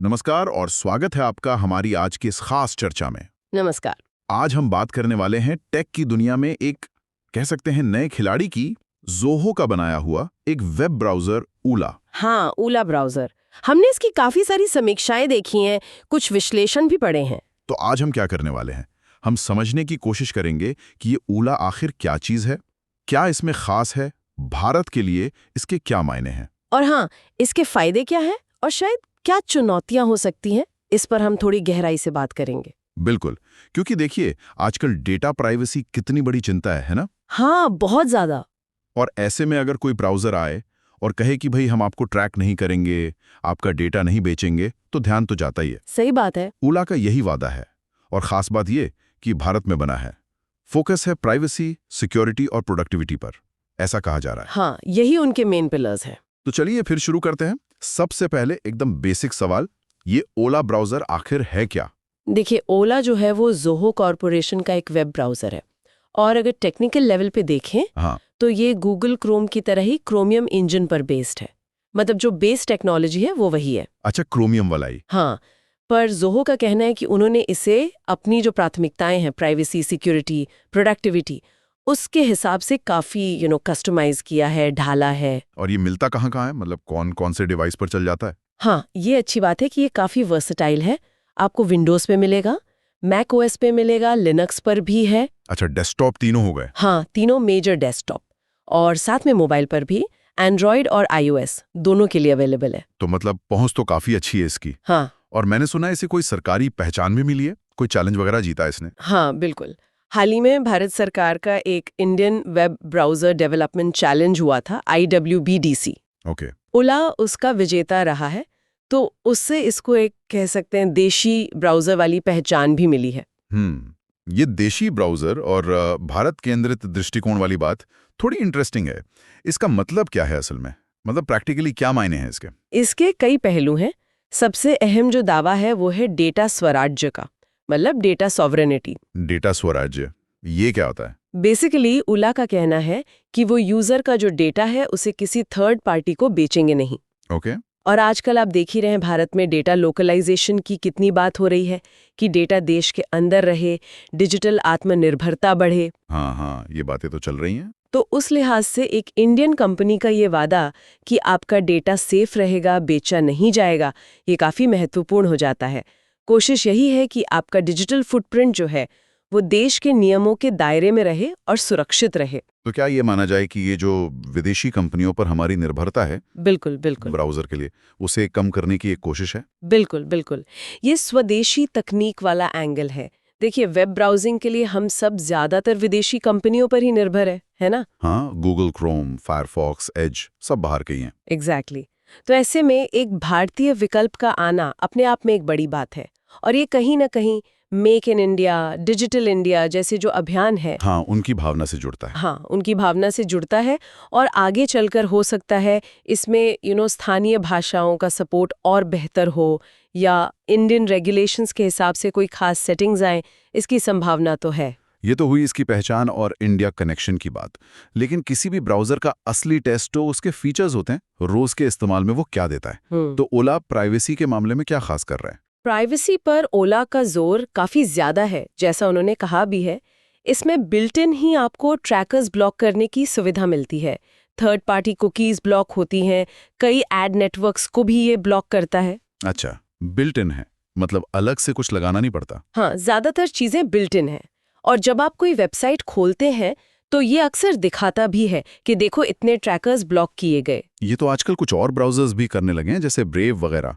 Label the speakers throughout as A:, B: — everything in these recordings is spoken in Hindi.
A: नमस्कार और स्वागत है आपका हमारी आज की इस खास चर्चा में।
B: नमस्कार।
A: आज हम बात करने वाले हैं टेक की दुनिया में एक कह सकते हैं नए खिलाड़ी की, ज़ोहो का बनाया हुआ एक वेब ब्राउज़र ऊला।
B: हाँ, ऊला ब्राउज़र। हमने इसकी काफ़ी सारी समीक्षाएं देखी हैं, कुछ विश्लेषण भी पढ़े हैं।
A: तो आज हम क्या करने वाले हैं, हम समझने की कोशिश करेंगे कि ये ऊला आखिर क्या चीज़ है, क्या इसमें खास है, भारत के लिए इसके क्या मायने हैं।
B: और हाँ, इसके फायदे क्या हैं और शायद क्या चुनौतियां हो सकती हैं, इस पर हम थोड़ी गहराई से बात करेंगे।
A: बिल्कुल, क्योंकि देखिए आजकल डेटा प्राइवेसी कितनी बड़ी चिंता है ना?
B: हाँ, बहुत ज़्यादा।
A: और ऐसे में अगर कोई ब्राउज़र आए और कहे कि भाई हम आपको ट्रैक नहीं करेंगे, आपका डेटा नहीं बेचेंगे, तो ध्यान तो जाता ही है।
B: सही बात है।
A: ऊला का यही वादा है और खास बात ये कि भारत में बना है। फोकस है प्राइवेसी, सिक्योरिटी और प्रोडक्टिविटी पर, ऐसा कहा जा रहा है।
B: हाँ, यही उनके मेन पिलर्स हैं।
A: तो चलिए फिर शुरू करते हैं। सबसे पहले एकदम बेसिक सवाल, ये ओला ब्राउज़र आखिर है क्या?
B: देखिए, ओला जो है वो ज़ोहो कॉरपोरेशन का एक वेब ब्राउज़र है। और अगर टेक्निकल लेवल पे देखें
A: हाँ,
B: तो ये गूगल क्रोम की तरह ही क्रोमियम इंजन पर बेस्ड है। मतलब जो बेस टेक्नोलॉजी है वो वही है।
A: अच्छा, क्रोमियम वाला ही।
B: हाँ, पर ज़ोहो का कहना है कि उन्होंने इसे अपनी जो प्राथमिकताएं हैं, प्राइवेसी, सिक्योरिटी, प्रोडक्टिविटी, उसके हिसाब से काफ़ी कस्टमाइज किया है, ढाला है।
A: और ये मिलता कहाँ कहाँ है, मतलब कौन कौन से डिवाइस पर चल जाता है?
B: हाँ, ये अच्छी बात है कि ये काफ़ी वर्सेटाइल है। आपको विंडोज़ पे मिलेगा, मैक ओएस पे मिलेगा, लिनक्स पर भी है।
A: अच्छा, डेस्कटॉप तीनों हो गए।
B: हाँ, तीनों मेजर डेस्कटॉप और साथ में मोबाइल पर भी एंड्रॉयड और आईओएस दोनों के लिए अवेलेबल है।
A: तो मतलब पहुंच तो काफी अच्छी है इसकी।
B: हाँ
A: और मैंने सुना है इसे कोई सरकारी पहचान भी मिली है, कोई चैलेंज वगैरह जीता है इसने?
B: हाँ, बिल्कुल। हाल ही में भारत सरकार का एक Indian web browser development challenge हुआ था, IWBDC।
A: ओके।
B: ओला उसका विजेता रहा है, तो उससे इसको एक कह सकते हैं देशी ब्राउज़र वाली पहचान भी मिली है।
A: ये देशी ब्राउजर और भारत केंद्रित दृष्टिकोण वाली बात थोड़ी इंटरेस्टिंग है। इसका मतलब क्या है असल में, मतलब प्रैक्टिकली क्या मायने हैं इसके?
B: इसके कई पहलू हैं। सबसे अहम जो दावा है वो है डेटा स्वराज्य का, मतलब डेटा सॉवरेनिटी।
A: डेटा स्वराज्य, ये क्या होता है?
B: बेसिकली उला का कहना है कि वो यूजर का जो डेटा है उसे किसी थर्ड पार्टी को बेचेंगे नहीं।
A: ओके।
B: और आजकल आप देख ही रहे हैं भारत में डेटा लोकलाइजेशन की कितनी बात हो रही है कि डेटा देश के अंदर रहे, डिजिटल आत्मनिर्भरता बढ़े।
A: हाँ हाँ, ये बातें तो चल रही हैं।
B: तो उस लिहाज से एक इंडियन कंपनी का ये वादा कि आपका डेटा सेफ रहेगा, बेचा नहीं जाएगा, ये काफी महत्वपूर्ण हो जाता है। कोशिश यही है कि आपका डिजिटल फुटप्रिंट जो है वो देश के नियमों के दायरे में रहे और सुरक्षित रहे।
A: तो क्या ये माना जाए कि ये जो विदेशी कंपनियों पर हमारी निर्भरता है
B: बिल्कुल बिल्कुल।
A: ब्राउजर के लिए, उसे कम करने की एक कोशिश है?
B: बिल्कुल बिल्कुल। ये स्वदेशी तकनीक वाला एंगल है। देखिए, वेब ब्राउजिंग के लिए हम सब ज्यादातर विदेशी कंपनियों पर ही निर्भर है ना?
A: हाँ, गूगल क्रोम, फायरफॉक्स, एज सब बाहर के ही हैं।
B: एग्जैक्टली। तो ऐसे में एक भारतीय विकल्प का आना अपने आप में एक बड़ी बात है। और ये कहीं ना कहीं make in India, digital India जैसे जो अभियान है,
A: हाँ, उनकी भावना से जुड़ता है।
B: हाँ, उनकी भावना से जुड़ता है। और आगे चलकर हो सकता है इसमें स्थानीय भाषाओं का सपोर्ट और बेहतर हो, या इंडियन रेगुलेशंस के हिसाब से कोई खास सेटिंग्स आए, इसकी संभावना तो है।
A: ये तो हुई इसकी पहचान और इंडिया कनेक्शन की बात। लेकिन किसी भी ब्राउजर का असली टेस्ट तो उसके फीचर्स होते हैं, रोज के इस्तेमाल में वो क्या देता है। तो ओला प्राइवेसी के मामले में क्या खास कर रहा है?
B: प्राइवेसी पर ओला का जोर काफी ज्यादा है, जैसा उन्होंने कहा भी है। इसमें बिल्ट इन ही आपको ट्रैकर्स ब्लॉक करने की सुविधा मिलती है, थर्ड पार्टी कुकीज ब्लॉक होती हैं, कई एड नेटवर्क्स को भी ये ब्लॉक करता है।
A: अच्छा, बिल्ट इन है, मतलब अलग से कुछ लगाना नहीं पड़ता।
B: हाँ, ज्यादातर चीजें बिल्ट इन है। और जब आप कोई वेबसाइट खोलते हैं तो ये अक्सर दिखाता भी है कि देखो इतने ट्रैकर्स ब्लॉक किए गए।
A: ये तो आजकल कुछ और ब्राउजर्स भी करने लगे हैं, जैसे ब्रेव वगैरह।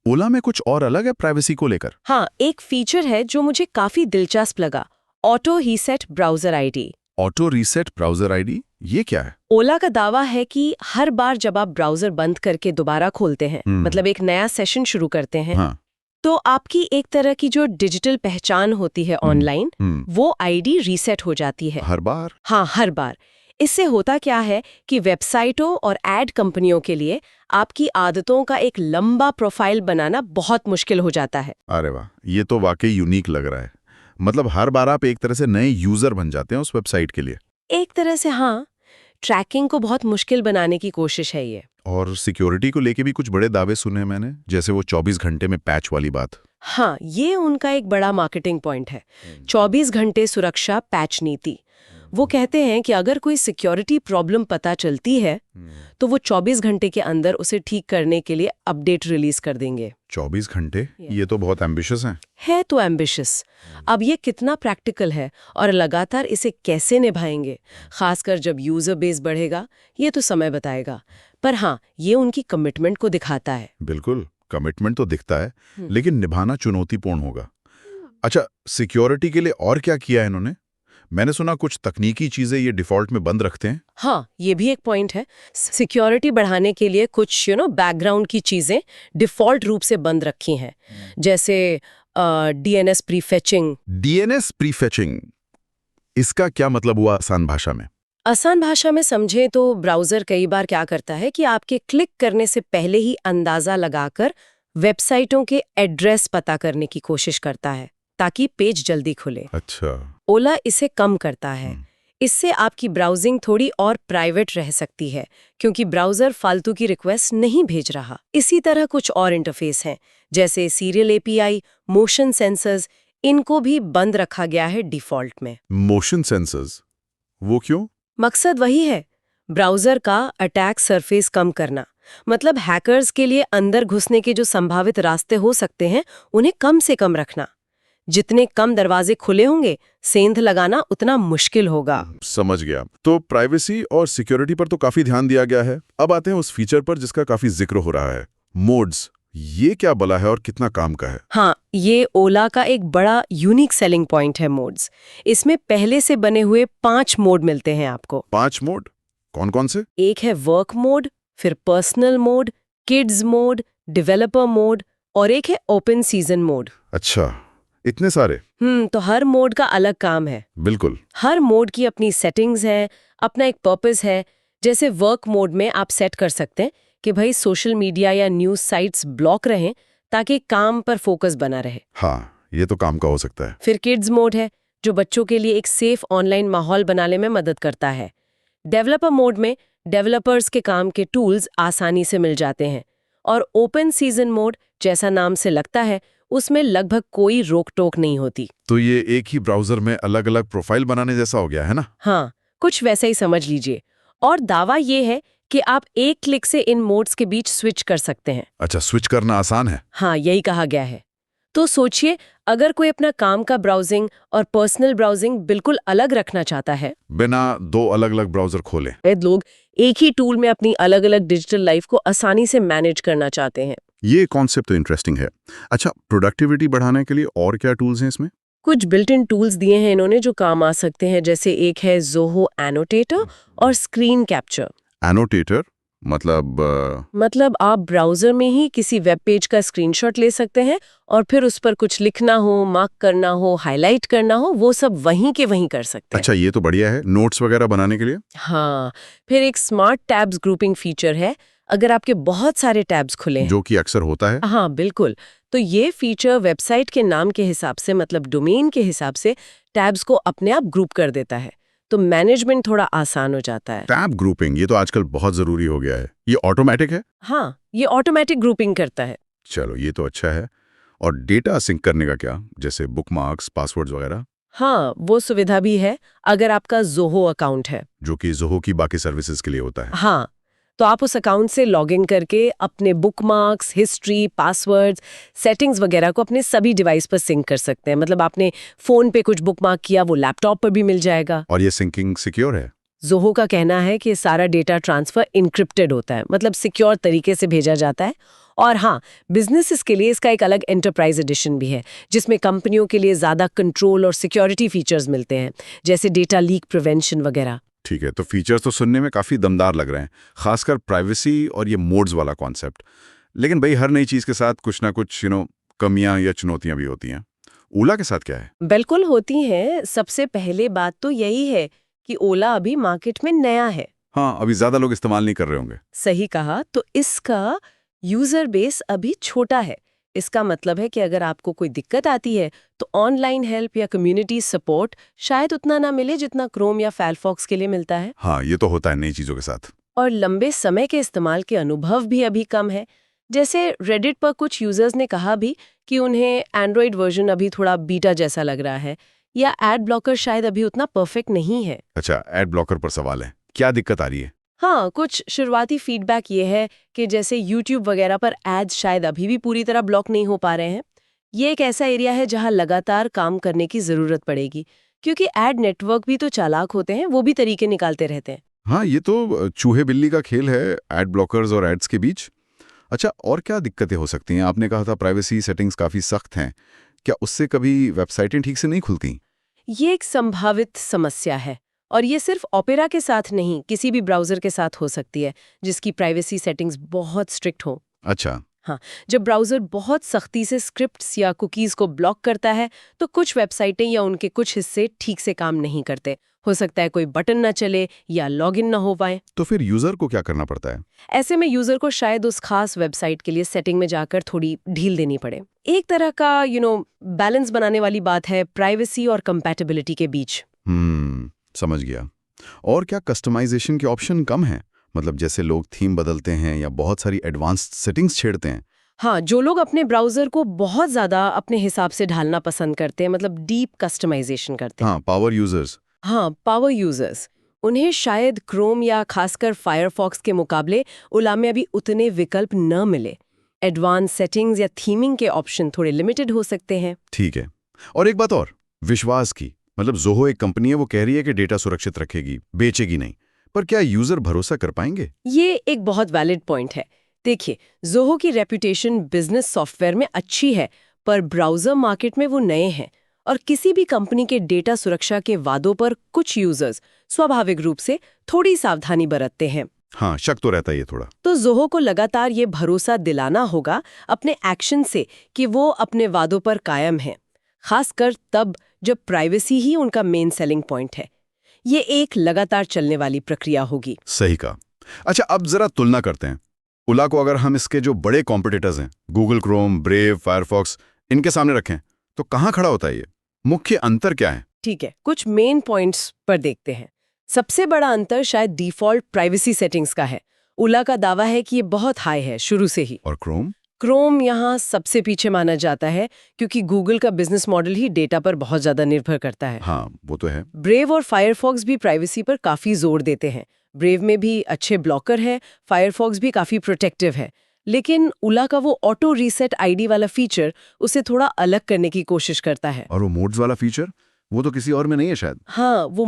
A: ओला में कुछ और अलग है प्राइवेसी को लेकर?
B: हाँ, एक फीचर है जो मुझे काफी दिलचस्प लगा, auto reset browser ID.
A: Auto reset browser ID, ये क्या है?
B: ओला का दावा है कि हर बार जब आप ब्राउजर बंद करके दोबारा खोलते हैं, मतलब एक नया सेशन शुरू करते हैं,
A: हाँ।
B: तो आपकी एक तरह की जो डिजिटल पहचान होती है ऑनलाइन, वो आईडी रीसेट हो जाती है।
A: हर बार?
B: हाँ, हर बार। इससे होता क्या है कि वेबसाइटों और एड कंपनियों के लिए आपकी आदतों का एक लंबा प्रोफाइल बनाना बहुत मुश्किल हो जाता है।
A: अरे वाह, ये तो वाकई यूनिक लग रहा है। मतलब हर बार आप एक तरह से नए यूजर बन जाते हैं उस वेबसाइट के लिए।
B: एक तरह से हाँ, ट्रैकिंग को बहुत मुश्किल बनाने की कोशिश है ये।
A: और सिक्योरिटी को लेके भी कुछ बड़े दावे सुने मैंने, जैसे वो 24 घंटे में पैच वाली बात।
B: हाँ, ये उनका एक बड़ा मार्केटिंग पॉइंट है। 24 घंटे सुरक्षा पैच नीति। वो कहते हैं कि अगर कोई सिक्योरिटी प्रॉब्लम पता चलती है तो वो 24 घंटे के अंदर उसे ठीक करने के लिए अपडेट रिलीज कर देंगे।
A: 24 घंटे? ये तो बहुत एम्बिशियस
B: है तो एम्बिशियस। अब ये कितना प्रैक्टिकल है और लगातार इसे कैसे निभाएंगे, खासकर जब यूजर बेस बढ़ेगा, ये तो समय बताएगा। पर हाँ, ये उनकी कमिटमेंट को दिखाता है।
A: बिल्कुल, कमिटमेंट तो दिखता है, लेकिन निभाना चुनौतीपूर्ण होगा। अच्छा, सिक्योरिटी के लिए और क्या किया है इन्होंने? मैंने सुना कुछ तकनीकी चीजें ये डिफॉल्ट में बंद रखते हैं।
B: हाँ, ये भी एक पॉइंट है। सिक्योरिटी बढ़ाने के लिए कुछ बैकग्राउंड की चीजें डिफॉल्ट रूप से बंद रखी हैं, जैसे डीएनएस प्रीफेचिंग।
A: डीएनएस प्रीफेचिंग, इसका क्या मतलब हुआ आसान भाषा में?
B: आसान भाषा में समझे तो ब्राउजर कई बार क्या करता है कि आपके क्लिक करने से पहले ही अंदाजा लगाकर वेबसाइटों के एड्रेस पता करने की कोशिश करता है ताकि पेज जल्दी खुले।
A: अच्छा।
B: ओला इसे कम करता है। इससे आपकी ब्राउजिंग थोड़ी और प्राइवेट रह सकती है क्योंकि ब्राउजर फालतू की रिक्वेस्ट नहीं भेज रहा। इसी तरह कुछ और इंटरफेस हैं जैसे सीरियल एपीआई, मोशन सेंसर्स, इनको भी बंद रखा गया है डिफॉल्ट में।
A: मोशन सेंसर्स, वो क्यों?
B: मकसद वही है, ब्राउजर का अटैक सरफेस कम करना। मतलब हैकर्स के लिए अंदर घुसने के जो संभावित रास्ते हो सकते हैं उन्हें कम से कम रखना। जितने कम दरवाजे खुले होंगे, सेंध लगाना उतना मुश्किल होगा।
A: समझ गया। तो प्राइवेसी और सिक्योरिटी पर तो काफी ध्यान दिया गया है। अब आते हैं उस फीचर पर जिसका काफी जिक्र हो रहा है, मोड्स। ये क्या बला है और कितना काम का है?
B: हाँ, ये ओला का एक बड़ा यूनिक सेलिंग पॉइंट है मोड्स। इसमें पहले से बने हुए 5 मोड मिलते हैं आपको।
A: 5 मोड? कौन कौन से?
B: एक है वर्क मोड, फिर personal mode, kids mode, developer mode और एक है ओपन सीजन मोड।
A: अच्छा, इतने सारे?
B: तो हर मोड का अलग काम है।
A: बिल्कुल।
B: हर मोड की अपनी सेटिंग्स है, अपना एक पर्पस है। जैसे वर्क मोड में आप सेट कर सकते हैं कि भाई सोशल मीडिया या न्यूज़ साइट्स ब्लॉक रहें ताकि काम पर फोकस बना रहे।
A: हाँ, ये तो काम का हो सकता है।
B: फिर किड्स मोड है जो बच्चों के लिए एक सेफ ऑनलाइन माहौल बनाने में मदद करता है। डेवलपर मोड में डेवलपर्स के काम के टूल्स आसानी से मिल जाते हैं। और ओपन सीजन मोड, जैसा नाम से लगता है, उसमें लगभग कोई रोक टोक नहीं होती।
A: तो ये एक ही ब्राउजर में अलग अलग प्रोफाइल बनाने जैसा हो गया है ना?
B: हाँ, कुछ वैसा ही समझ लीजिए। और दावा ये है कि आप एक क्लिक से इन मोड्स के बीच स्विच कर सकते हैं।
A: अच्छा, स्विच करना आसान है?
B: हाँ, यही कहा गया है। तो सोचिए, अगर कोई अपना काम का ब्राउजिंग और पर्सनल ब्राउजिंग बिल्कुल अलग रखना चाहता है,
A: बिना 2 अलग अलग ब्राउजर खोले,
B: लोग एक ही टूल में अपनी अलग अलग डिजिटल लाइफ को आसानी से मैनेज करना चाहते हैं।
A: ये कॉन्सेप्ट तो इंटरेस्टिंग है। अच्छा, प्रोडक्टिविटी बढ़ाने के लिए और क्या टूल्स हैं इसमें?
B: कुछ बिल्ट इन टूल्स दिए हैं इन्होंने जो काम आ सकते हैं, जैसे एक है ज़ोहो एनोटेटर और स्क्रीन कैप्चर।
A: एनोटेटर मतलब
B: आप ब्राउजर में ही किसी वेब पेज का स्क्रीनशॉट ले सकते हैं और फिर उस पर कुछ लिखना हो, मार्क करना हो, हाईलाइट करना हो, वो सब वहीं के वहीं कर सकते हैं।
A: अच्छा, ये तो बढ़िया है। नोट्स वगैरह बनाने के लिए?
B: हाँ, फिर एक स्मार्ट टैब्स ग्रुपिंग फीचर है। अगर आपके बहुत सारे टैब्स खुले हैं,
A: जो कि अक्सर होता है।
B: हाँ बिल्कुल, तो ये फीचर वेबसाइट के नाम के हिसाब से, मतलब डोमेन के हिसाब से, टैब्स को अपने आप ग्रुप कर देता है। तो मैनेजमेंट थोड़ा आसान हो जाता है।
A: टैब ग्रुपिंग, ये तो आजकल बहुत जरूरी हो गया है। ये ऑटोमेटिक है?
B: हाँ, ये ऑटोमेटिक ग्रुपिंग करता है।
A: चलो, ये तो अच्छा है। और डेटा सिंक करने का क्या, जैसे बुकमार्क्स, पासवर्ड्स वगैरह?
B: हाँ, वो सुविधा भी है अगर आपका ज़ोहो अकाउंट है,
A: जो कि ज़ोहो की बाकी सर्विसेज के लिए होता है।
B: हाँ, तो आप उस अकाउंट से लॉगिन करके अपने बुकमार्क्स, हिस्ट्री, पासवर्ड्स, सेटिंग्स वगैरह को अपने सभी डिवाइस पर सिंक कर सकते हैं। मतलब आपने फोन पे कुछ बुकमार्क किया, वो लैपटॉप पर भी मिल जाएगा।
A: और ये सिंकिंग सिक्योर है?
B: ज़ोहो का कहना है कि सारा डेटा ट्रांसफर इनक्रिप्टेड होता है, मतलब सिक्योर तरीके से भेजा जाता है। और हाँ, बिजनेसेस के लिए इसका एक अलग एंटरप्राइज एडिशन भी है, जिसमें कंपनियों के लिए ज़्यादा कंट्रोल और सिक्योरिटी फीचर्स मिलते हैं, जैसे डेटा लीक प्रिवेंशन वगैरह।
A: ठीक है, तो फीचर्स तो सुनने में काफ़ी दमदार लग रहे हैं, खासकर प्राइवेसी और ये मोड्स वाला कॉन्सेप्ट। लेकिन भाई, हर नई चीज़ के साथ कुछ ना कुछ कमियां या चुनौतियां भी होती हैं। ओला के साथ क्या है?
B: बिल्कुल होती हैं। सबसे पहले बात तो यही है कि ओला अभी मार्केट में नया है।
A: हाँ, अभी ज़्यादा लोग इस्तेमाल नहीं कर रहे होंगे।
B: सही कहा। तो इसका यूजर बेस अभी छोटा है, इसका मतलब है कि अगर आपको कोई दिक्कत आती है तो ऑनलाइन हेल्प या कम्युनिटी सपोर्ट शायद उतना ना मिले जितना क्रोम या फायरफॉक्स के लिए मिलता है।
A: हाँ, ये तो होता है नई चीजों के साथ।
B: और लंबे समय के इस्तेमाल के अनुभव भी अभी कम है। जैसे रेडिट पर कुछ यूजर्स ने कहा भी कि उन्हें एंड्रॉइड वर्जन अभी थोड़ा बीटा जैसा लग रहा है, या एड ब्लॉकर शायद अभी उतना परफेक्ट नहीं है।
A: अच्छा, एड ब्लॉकर पर सवाल है, क्या दिक्कत आ रही है?
B: हाँ, कुछ शुरुआती फीडबैक ये है कि जैसे YouTube वगैरह पर एड्स शायद अभी भी पूरी तरह ब्लॉक नहीं हो पा रहे हैं। ये एक ऐसा एरिया है जहाँ लगातार काम करने की ज़रूरत पड़ेगी, क्योंकि एड नेटवर्क भी तो चालाक होते हैं, वो भी तरीके निकालते रहते हैं।
A: हाँ, ये तो चूहे बिल्ली का खेल है, एड ब्लॉकर्स और एड्स के बीच। अच्छा, और क्या दिक्कतें हो सकती हैं? आपने कहा था प्राइवेसी सेटिंग्स काफ़ी सख्त हैं। क्या उससे कभी वेबसाइटें ठीक से नहीं खुलती?
B: ये एक संभावित समस्या है, और ये सिर्फ ओपेरा के साथ नहीं, किसी भी ब्राउज़र के साथ हो सकती है जिसकी प्राइवेसी सेटिंग्स बहुत स्ट्रिक्ट हो।
A: अच्छा।
B: हाँ, जब ब्राउज़र बहुत सख्ती से स्क्रिप्ट्स या कुकीज़ को ब्लॉक करता है तो कुछ वेबसाइटें या उनके कुछ हिस्से ठीक से काम नहीं करते। हो सकता है कोई बटन ना चले या लॉगिन ना हो पाए।
A: तो फिर यूज़र को क्या करना पड़ता है?
B: ऐसे में यूज़र को शायद उस खास वेबसाइट के लिए सेटिंग में जाकर थोड़ी ढील देनी पड़े। एक तरह का बैलेंस बनाने वाली बात है प्राइवेसी और कंपैटिबिलिटी के बीच।
A: समझ गया। और क्या कस्टमाइजेशन के ऑप्शन कम हैं? मतलब जैसे लोग थीम बदलते हैं या बहुत सारी एडवांस्ड सेटिंग्स छेड़ते हैं।
B: हाँ, जो लोग अपने ब्राउज़र को बहुत ज़्यादा अपने हिसाब से ढालना पसंद करते हैं, मतलब डीप कस्टमाइजेशन करते हैं।
A: हाँ, पावर यूजर्स।
B: हाँ, पावर यूजर्स, उन्हें शायद क्रोम या खासकर फायरफॉक्स के मुकाबले ओला में अभी उतने विकल्प न मिले। एडवांस सेटिंग्स या थीमिंग के ऑप्शन थोड़े लिमिटेड हो सकते हैं।
A: ठीक है। और एक बात और, विश्वास की। मतलब ज़ोहो एक कंपनी है, वो कह रही है कि डेटा सुरक्षित रखेगी, बेचेगी नहीं। पर क्या यूजर भरोसा कर पाएंगे?
B: ये एक बहुत वैलिड पॉइंट है। देखिए, ज़ोहो की रेपुटेशन बिजनेस सॉफ्टवेयर में अच्छी है, पर ब्राउज़र मार्केट में वो नए हैं, और किसी भी कंपनी के डेटा सुरक्षा के वादों पर कुछ यूजर्स स्वाभाविक रूप से थोड़ी सावधानी बरतते हैं।
A: हाँ, शक तो रहता है ये थोड़ा।
B: तो ज़ोहो को लगातार ये भरोसा दिलाना होगा अपने एक्शन से कि वो अपने वादों पर कायम हैं, खासकर तब जब प्राइवेसी ही उनका मेन सेलिंग पॉइंट है। ये एक लगातार चलने वाली प्रक्रिया होगी।
A: सही कहा। अच्छा, अब जरा तुलना करते हैं। ओला को अगर हम इसके जो बड़े कॉम्पिटिटर्स हैं, गूगल क्रोम, ब्रेव, फायरफॉक्स, इनके सामने रखें तो कहाँ खड़ा होता है ये? मुख्य अंतर क्या है?
B: ठीक है, कुछ मेन पॉइंट्स पर देखते हैं। सबसे बड़ा अंतर शायद डिफ़ॉल्ट प्राइवेसी सेटिंग्स का है। ओला का दावा है कि ये बहुत हाई है शुरू से ही।
A: और क्रोम?
B: क्रोम यहाँ सबसे पीछे माना जाता है, क्योंकि गूगल का बिजनेस मॉडल ही डेटा पर बहुत ज़्यादा निर्भर करता है।
A: हाँ, वो तो है।
B: ब्रेव और फायरफॉक्स भी प्राइवेसी पर काफ़ी जोर देते हैं। ब्रेव में भी अच्छे ब्लॉकर है, फायरफॉक्स भी काफ़ी प्रोटेक्टिव है। लेकिन ओला का वो ऑटो रीसेट आईडी वाला फीचर उसे थोड़ा अलग करने की कोशिश करता है।
A: और वो मोड्स वाला फीचर, वो तो किसी और में नहीं है शायद।
B: हाँ, वो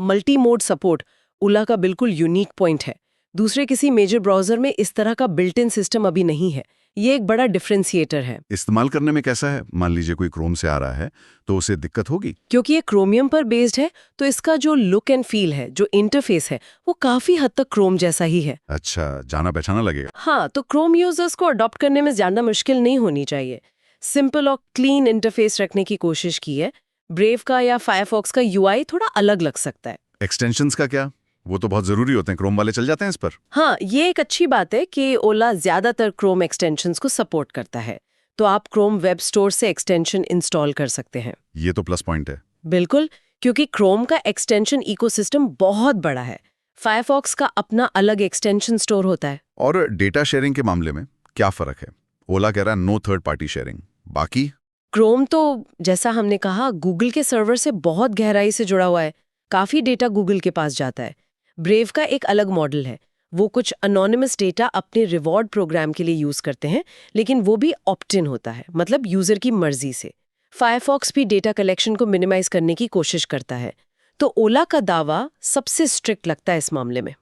B: मल्टी मोड सपोर्ट ओला का बिल्कुल यूनिक पॉइंट है। दूसरे किसी मेजर ब्राउज़र में इस तरह का बिल्ट इन सिस्टम अभी नहीं है। ये एक बड़ा डिफरेंशिएटर है।
A: इस्तेमाल करने में कैसा है? मान लीजिए कोई क्रोम से आ रहा है तो उसे दिक्कत होगी?
B: क्योंकि ये क्रोमियम पर बेस्ड है, तो इसका जो लुक एंड फील है, जो इंटरफेस है, वो काफ़ी हद तक क्रोम जैसा ही है।
A: अच्छा, जाना पहचाना लगेगा।
B: हाँ, तो क्रोम यूजर्स को अडॉप्ट करने में ज़्यादा मुश्किल नहीं होनी चाहिए। सिंपल और क्लीन इंटरफेस रखने की कोशिश की है। ब्रेव का या फायरफॉक्स का यूआई थोड़ा अलग लग सकता है।
A: एक्सटेंशंस का क्या? वो तो बहुत ज़रूरी होते हैं, क्रोम वाले चल जाते हैं इस पर।
B: हाँ, ये एक अच्छी बात है कि ओला ज़्यादातर क्रोम एक्सटेंशंस को सपोर्ट करता है, तो आप क्रोम वेब स्टोर से एक्सटेंशन इंस्टॉल कर सकते हैं।
A: ये तो प्लस पॉइंट है।
B: बिल्कुल, क्योंकि क्रोम का एक्सटेंशन इकोसिस्टम बहुत बड़ा है। फायरफॉक्स का अपना अलग एक्सटेंशन स्टोर होता है।
A: और डेटा शेयरिंग के मामले में क्या फ़र्क है? ओला कह रहा है नो थर्ड पार्टी शेयरिंग। बाकी
B: क्रोम तो, जैसा हमने कहा, गूगल के सर्वर से बहुत गहराई से जुड़ा हुआ है। काफ़ी डेटा गूगल के पास जाता है। ब्रेव का एक अलग मॉडल है। वो कुछ अनोनिमस डेटा अपने रिवॉर्ड प्रोग्राम के लिए यूज़ करते हैं, लेकिन वो भी ऑप्ट इन होता है, मतलब यूज़र की मर्जी से। फायरफॉक्स भी डेटा कलेक्शन को मिनिमाइज करने की कोशिश करता है। तो ओला का दावा सबसे स्ट्रिक्ट लगता है इस मामले में।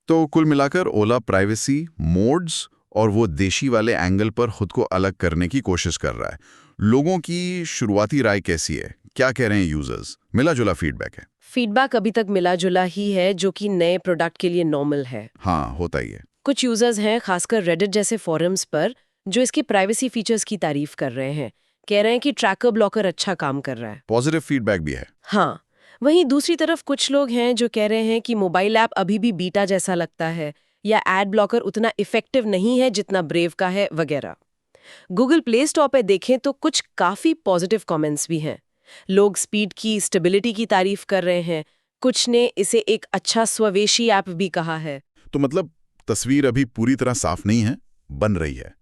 A: तो कुल मिलाकर ओला प्राइवेसी, मोड्स और वो देशी वाले एंगल पर खुद को अलग करने की कोशिश कर रहा है। लोगों की शुरुआती राय कैसी है? क्या कह रहे हैं यूजर्स? मिला जुला फीडबैक है?
B: फीडबैक अभी तक मिला जुला ही है, जो कि नए प्रोडक्ट के लिए नॉर्मल है।
A: हाँ, होता ही है।
B: कुछ यूजर्स हैं, खासकर रेडिट जैसे फोरम्स पर, जो इसके प्राइवेसी फीचर्स की तारीफ कर रहे हैं। कह रहे हैं कि ट्रैकर ब्लॉकर अच्छा काम कर रहा है।
A: पॉजिटिव फीडबैक भी है।
B: हाँ, वहीं दूसरी तरफ कुछ लोग हैं जो कह रहे हैं कि मोबाइल ऐप अभी भी बीटा जैसा लगता है, या एड ब्लॉकर उतना इफेक्टिव नहीं है जितना ब्रेव का है, वगैरह। गूगल प्ले स्टोर पे देखें तो कुछ काफी पॉजिटिव कमेंट्स भी हैं। लोग स्पीड की, स्टेबिलिटी की तारीफ कर रहे हैं। कुछ ने इसे एक अच्छा स्वदेशी ऐप भी कहा है।
A: तो मतलब तस्वीर अभी पूरी तरह साफ नहीं है, बन रही है।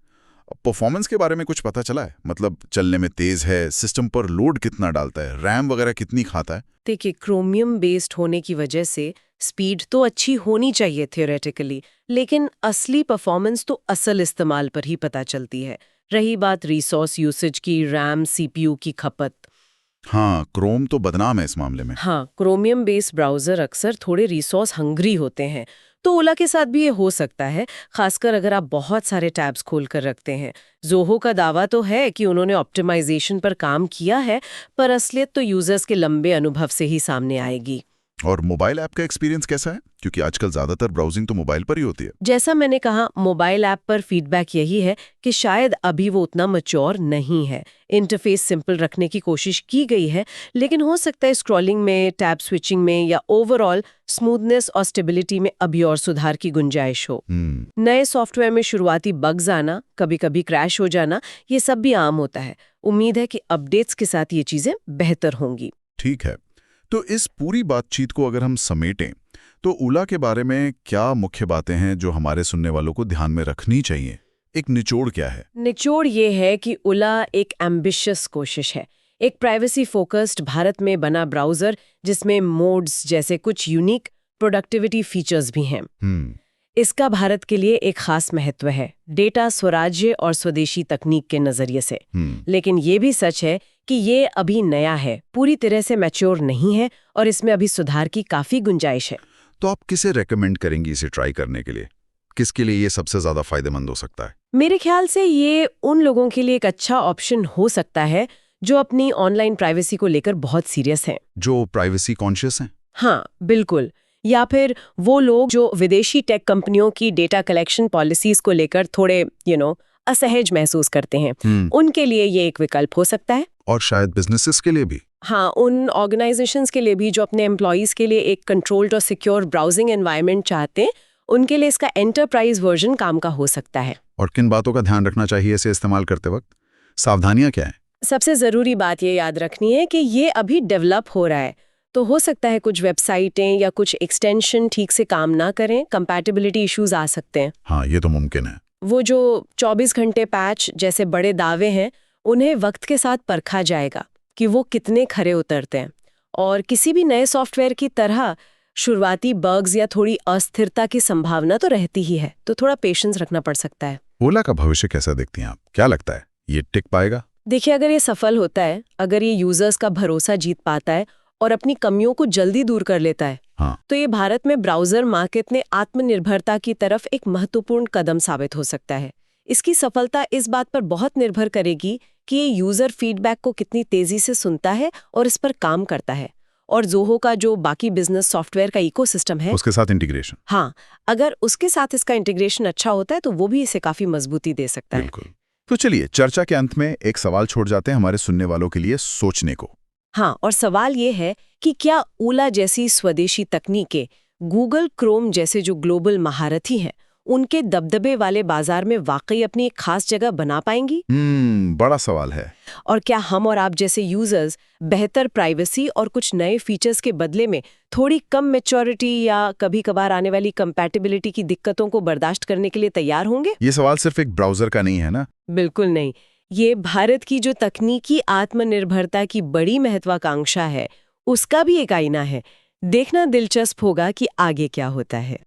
A: परफॉर्मेंस के बारे में कुछ पता चला है? मतलब चलने में तेज है, सिस्टम पर लोड कितना डालता है, रैम वगैरह कितनी खाता है?
B: देखिए, क्रोमियम बेस्ड होने की वजह से स्पीड तो अच्छी होनी चाहिए थियोरेटिकली, लेकिन असली परफॉर्मेंस तो असल इस्तेमाल पर ही पता चलती है। रही बात रिसोर्स यूसेज की, रैम, सीपीयू की खपत।
A: हाँ, क्रोम तो बदनाम है इस मामले में।
B: हाँ, क्रोमियम बेस्ड ब्राउज़र अक्सर थोड़े रिसोर्स हंग्री होते हैं, तो ओला के साथ भी ये हो सकता है, खासकर अगर आप बहुत सारे टैब्स खोल कर रखते हैं। ज़ोहो का दावा तो है कि उन्होंने ऑप्टिमाइजेशन पर काम किया है, पर असलियत तो यूजर्स के लंबे अनुभव से ही सामने आएगी।
A: और मोबाइल ऐप का एक्सपीरियंस कैसा है? क्योंकि आजकल ज्यादातर ब्राउजिंग तो मोबाइल पर ही होती है।
B: जैसा मैंने कहा, मोबाइल ऐप पर फीडबैक यही है कि शायद अभी वो उतना मैच्योर नहीं है। इंटरफेस सिंपल रखने की कोशिश की गई है, लेकिन हो सकता है स्क्रॉलिंग में, टैब स्विचिंग में या ओवरऑल स्मूथनेस और स्टेबिलिटी में अभी और सुधार की गुंजाइश हो। नए सॉफ्टवेयर में शुरुआती बग्स आना, कभी-कभी क्रैश हो जाना, ये सब भी आम होता है। उम्मीद है कि अपडेट्स के साथ ये चीजें बेहतर होंगी।
A: ठीक है, तो इस पूरी बातचीत को अगर हम समेटें तो ओला के बारे में क्या मुख्य बातें हैं जो हमारे सुनने वालों को ध्यान में रखनी चाहिए? एक निचोड़ क्या है?
B: निचोड़ ये है कि ओला एक एम्बिशियस कोशिश है, एक प्राइवेसी फोकस्ड भारत में बना ब्राउज़र जिसमें मोड्स जैसे कुछ यूनिक प्रोडक्टिविटी फीचर्स भी हैं। इसका भारत के लिए एक खास महत्व है, डेटा स्वराज्य और स्वदेशी तकनीक के नजरिए से। लेकिन ये भी सच है कि ये अभी नया है, पूरी तरह से मैच्योर नहीं है और इसमें अभी सुधार की काफी गुंजाइश है।
A: तो आप किसे रेकमेंड करेंगी इसे ट्राई करने के लिए? किसके लिए ये सबसे ज्यादा फायदेमंद हो सकता है?
B: मेरे ख्याल से ये उन लोगों के लिए एक अच्छा ऑप्शन हो सकता है जो अपनी ऑनलाइन प्राइवेसी को लेकर बहुत सीरियस हैं।
A: जो प्राइवेसी कॉन्शियस हैं?
B: हाँ, बिल्कुल। या फिर वो लोग जो विदेशी टेक कंपनियों की डेटा कलेक्शन पॉलिसीज को लेकर थोड़े असहज महसूस करते हैं। उनके लिए ये एक विकल्प हो सकता है।
A: और शायद बिजनेसेस के लिए भी।
B: हाँ, उन ऑर्गेनाइजेशंस के लिए भी जो अपने एम्प्लॉयज के लिए एक कंट्रोल्ड और सिक्योर ब्राउजिंग एनवायरनमेंट चाहते हैं, उनके लिए इसका एंटरप्राइज वर्जन काम का हो सकता है।
A: और किन बातों का ध्यान रखना चाहिए इसे इस्तेमाल करते वक्त? सावधानियां क्या है?
B: सबसे जरूरी बात ये याद रखनी है कि ये अभी डेवलप हो रहा है, तो हो सकता है कुछ वेबसाइटें या कुछ एक्सटेंशन ठीक से काम ना करें, कंपैटिबिलिटी इश्यूज आ सकते हैं।
A: हाँ, ये तो मुमकिन है।
B: वो जो 24 घंटे पैच जैसे बड़े दावे हैं, उन्हें वक्त के साथ परखा जाएगा कि वो कितने खरे उतरते हैं। और किसी भी नए सॉफ्टवेयर की तरह शुरुआती बग्स या थोड़ी अस्थिरता की संभावना तो रहती ही है, तो थोड़ा पेशेंस रखना पड़ सकता है।
A: ओला का भविष्य कैसा देखती हैं आप? क्या लगता है, ये टिक पाएगा?
B: देखिए, अगर ये सफल होता है, अगर ये यूजर्स का भरोसा जीत पाता है और अपनी कमियों को जल्दी दूर कर लेता है, तो ये भारत में ब्राउजर मार्केट में आत्मनिर्भरता की तरफ एक महत्वपूर्ण कदम साबित हो सकता है। इसकी सफलता इस बात पर बहुत निर्भर करेगी कि ये यूजर फीडबैक को कितनी तेजी से सुनता है और इस पर काम करता है। और ज़ोहो का जो बाकी बिजनेस सॉफ्टवेयर का इकोसिस्टम है,
A: उसके साथ इंटीग्रेशन।
B: हाँ, अगर उसके साथ इसका इंटीग्रेशन अच्छा होता है तो वो भी इसे काफी मजबूती दे सकता है।
A: बिल्कुल। तो चलिए, चर्चा के अंत में एक सवाल छोड़ जाते हैं हमारे सुनने वालों के लिए सोचने को।
B: हाँ, और सवाल ये है कि क्या ओला जैसी स्वदेशी तकनीकें गूगल क्रोम जैसे जो ग्लोबल महारथी हैं, उनके दबदबे वाले बाजार में वाकई अपनी एक खास जगह बना पाएंगी?
A: बड़ा सवाल है।
B: और क्या हम और आप जैसे यूजर्स बेहतर प्राइवेसी और कुछ नए फीचर्स के बदले में थोड़ी कम मैच्योरिटी या कभी-कभार आने वाली कंपैटिबिलिटी की दिक्कतों को बर्दाश्त करने के लिए तैयार होंगे?
A: ये सवाल सिर्फ एक ब्राउजर का नहीं है ना?
B: बिल्कुल नहीं। ये भारत की जो तकनीकी आत्मनिर्भरता की बड़ी महत्वाकांक्षा है, उसका भी एक आईना है। देखना दिलचस्प होगा कि आगे क्या होता है।